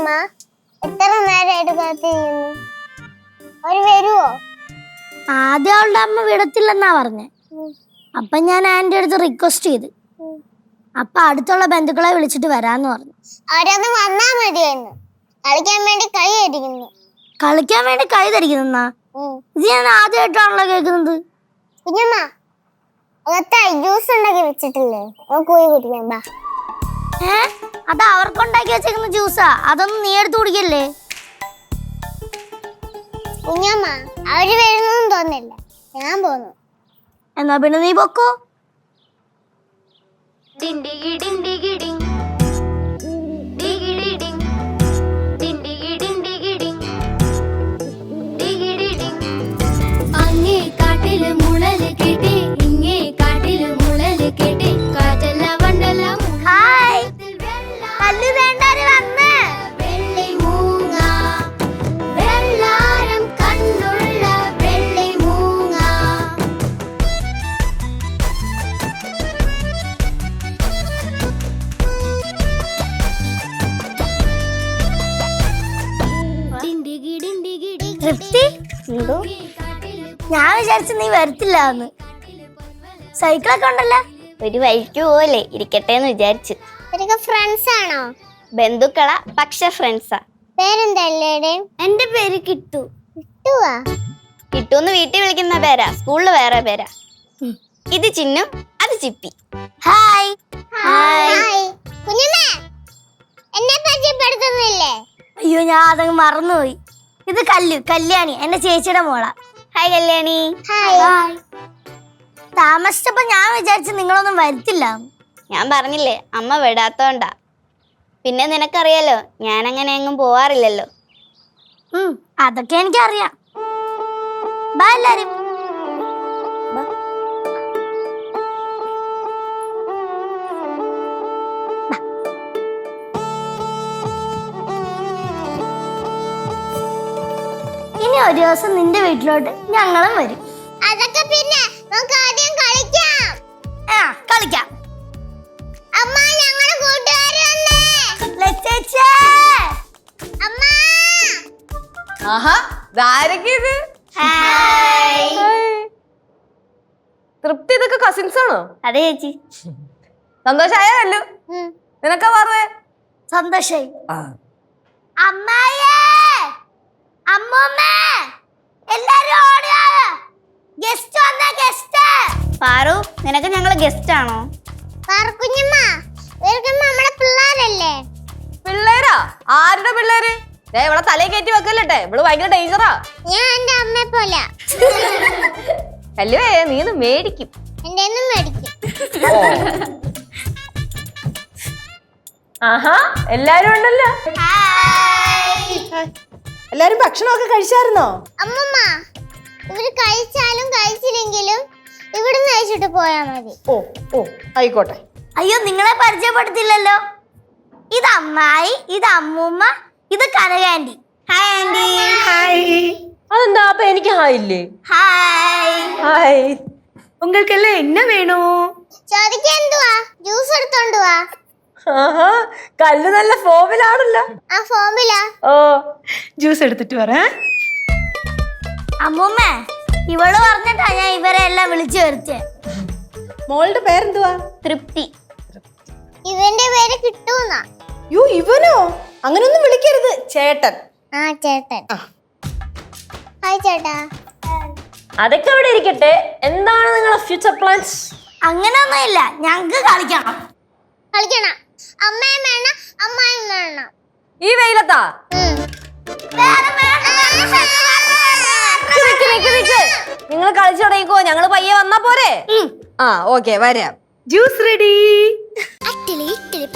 കുഞ്ഞമ്മ എത്ര നേരമായിട്ട് കാത്തിരിക്കുന്നു? അവര് വരുവോ? ആദ്യം അവളുടെ അമ്മ വിടത്തില്ലെന്നാ പറഞ്ഞേ. അപ്പൊ ഞാൻ ആന്റി അടുത്ത് റിക്വസ്റ്റ് ചെയ്ത്. അപ്പൊ അടുത്തുള്ള ബന്ധുക്കളെ വിളിച്ചിട്ട് വരാന്ന് പറഞ്ഞു. അവരൊന്ന് വന്നാ മതിയായിരുന്നു. കളിക്കാൻ വേണ്ടി കൈ അടിക്കുന്നു. കളിക്കാൻ വേണ്ടി കൈ ധരിക്കുന്നാ? ഇത് ഞാൻ ആദ്യമായിട്ടാണല്ലോ കേൾക്കുന്നത്. കുഞ്ഞമ്മ അകത്ത് ജ്യൂസ് ഉണ്ടാക്കി വെച്ചിട്ടില്ലേ? പോയി കുടിക്കാൻ ബാ. അത് അവർക്കുണ്ടാക്കി വെച്ചേക്കുന്ന ജ്യൂസാ. അതൊന്നും നീ എടുത്ത് കുടിക്കല്ലേ. കുഞ്ഞമ്മ അവര് വരുന്നൊന്നും തോന്നില്ല. ഞാൻ പോന്നു. എന്നാ പിന്നെ നീ പൊക്കോ. അങ്ങേ കാട്ടില് മുളല് കേട്ടേ, ഇങ്ങേ കാട്ടില് മുളല് കേട്ടേ, കാറ്റല്ല വണ്ടല്ല ഹായ്, കല്ല് വേണ്ടാര് വന്ന്. വെള്ളി മൂങ്ങ, വെള്ളാരം കണ്ണുള്ള വെള്ളി മൂങ്ങ. തൃപ്തി, ഞാൻ വിചാരിച്ചു നീ വരത്തില്ല എന്ന്. സൈക്കിളൊക്കെ ഉണ്ടല്ലോ. ഒരു വഴിക്ക് പോലെ ഇരിക്കട്ടെ എന്ന് വിചാരിച്ചു. ഇവരൊക്കെ ഫ്രണ്ട്സ് ആണോ? ബന്ധുക്കളാ, പക്ഷെ ഫ്രണ്ട്സാ. പേരെന്തല്ലേ? എന്റെ പേര് കിട്ടു. കിട്ടുവാ? കിട്ടൂന്ന് വീട്ടിൽ വിളിക്കുന്ന പേരാ, സ്കൂളില് വേറെ പേരാ. ഇത് ചിന്നു, അത് ചിപ്പി. ഹായ്. ഹായ്. കുഞ്ഞമ്മ എന്നെ പരിചയപ്പെടുത്തുന്നില്ലേ? അയ്യോ, ഞാൻ അതങ്ങ് മറന്നുപോയി. ഇത് കല്യാണി, എന്റെ ചേച്ചിയുടെ മോളാ. ഹായ് കല്യാണി. ഹായ്. താമസിച്ചപ്പോ ഞാൻ വിചാരിച്ചു നിങ്ങളൊന്നും വരത്തില്ല. ഞാൻ പറഞ്ഞില്ലേ, അമ്മ വിടാത്തോണ്ടാ. പിന്നെ നിനക്കറിയാലോ, ഞാൻ അങ്ങനെ എങ്ങും പോവാറില്ലല്ലോ. അതൊക്കെ എനിക്കറിയാം. ബാ എല്ലാരും. ഇനി ഒരു ദിവസം നിന്റെ വീട്ടിലോട്ട് ഞങ്ങളും വരും. അതൊക്കെ പിന്നെ നമുക്ക് ആദ്യം കളിക്കാം. കളിക്കാം. അമ്മ ഞങ്ങളെ കൂട്ടുകാര് വന്നേ. ലച്ചേച്ചേ. അമ്മ. ആഹാ, ഇതാരൊക്കെയത്? ഹായ്. തൃപ്തി, ഇതൊക്കെ കസിൻസ് ആണോ? അതെ ചേച്ചി. സന്തോഷായല്ലോ. നിനക്കാ പറഞ്ഞേ? സന്തോഷായി. അമ്മായേ, അമ്മൂമ്മേ, എല്ലാരും ഓടുക. ഗസ്റ്റ് വന്ന ഗസ്റ്റ്. പാറു, നിനക്ക് ഞങ്ങള് ഗസ്റ്റ് ആണോ? കുഞ്ഞമ്മ ഇവർക്ക് നമ്മളെ പിള്ളേരല്ലേ? പിള്ളേരാ? ആരുടെ പിള്ളേര്? ഇവിടെ തലയെ കയറ്റി വെക്കല്ലേ, ഇവള് ഭയങ്കര ഡേഞ്ചറാ. ഞാൻ എന്റെ അമ്മയെ പോലെ. അല്ലേ, നീ ഒന്ന് മേടിക്കും. എന്റെ ഒന്നും മേടിക്കും. ആഹാ, എല്ലാരും ഉണ്ടല്ലോ. എല്ലാരും ഭക്ഷണമൊക്കെ കഴിച്ചായിരുന്നോ? അമ്മമ്മ ഇവര് കഴിച്ചാലും കഴിച്ചില്ലെങ്കിലും ഇവിടുന്ന് കഴിച്ചിട്ട് പോയാ മതി. ഓ ആയിക്കോട്ടെ. അയ്യോ, നിങ്ങളെ പരിചയപ്പെടുത്തില്ലല്ലോ. ഇത് അമ്മായി, ഇത് അമ്മൂമ്മ, ഇത് കനകാൻറ്റി. Hi aunty. ഹായ്. അതെന്താ അപ്പൊ എനിക്ക് ഹായില്ലേ? ഹായ്. ഹായ്. ഉങ്ങൾക്കെല്ലാം എന്നെ വേണോ? ചോദിക്കാൻ എന്തുവാ? ജ്യൂസ് എടുത്തോണ്ട് വാ. ആഹാ, കല്ല് നല്ല ഫോമിലാണല്ലോ. ആ ഫോമിലാ. ഓ, ജ്യൂസ് എടുത്തിട്ട് വരാ. അമ്മൂമ്മ, ഇവള് പറഞ്ഞിട്ടാ ഞാൻ ഇവരെ എല്ലാം വിളിച്ചു വരുത്തിയെ. മോളുടെ പേരെന്തുവാ? തൃപ്തി. ഇവന്റെ പേര് കിട്ടൂന്നാ. യോ, ഇവനോ? അങ്ങനൊന്നും വിളിക്കരുത്. ചേട്ടൻ. ആ ചേട്ടൻ. ഹായ് ചേട്ടാ. അതൊക്കെ അവിടെ ഇരിക്കട്ടെ. എന്താണ് നിങ്ങളെ ഫ്യൂച്ചർ പ്ലാൻസ്? അങ്ങനെയൊന്നുമില്ല, ഞങ്ങക്ക് കളിക്കണം. കളിക്കണം. അമ്മയും വേണം, അമ്മായും വേണം. ഈ വെയിലത്താ? നിങ്ങൾ കളിച്ചു തുടങ്ങിക്കോ, ഞങ്ങള് പയ്യെ വന്നാ പോരെ? ആ, ഓക്കെ, വരാം. Juice ready. അട്ടിലി ഇട്ടിലി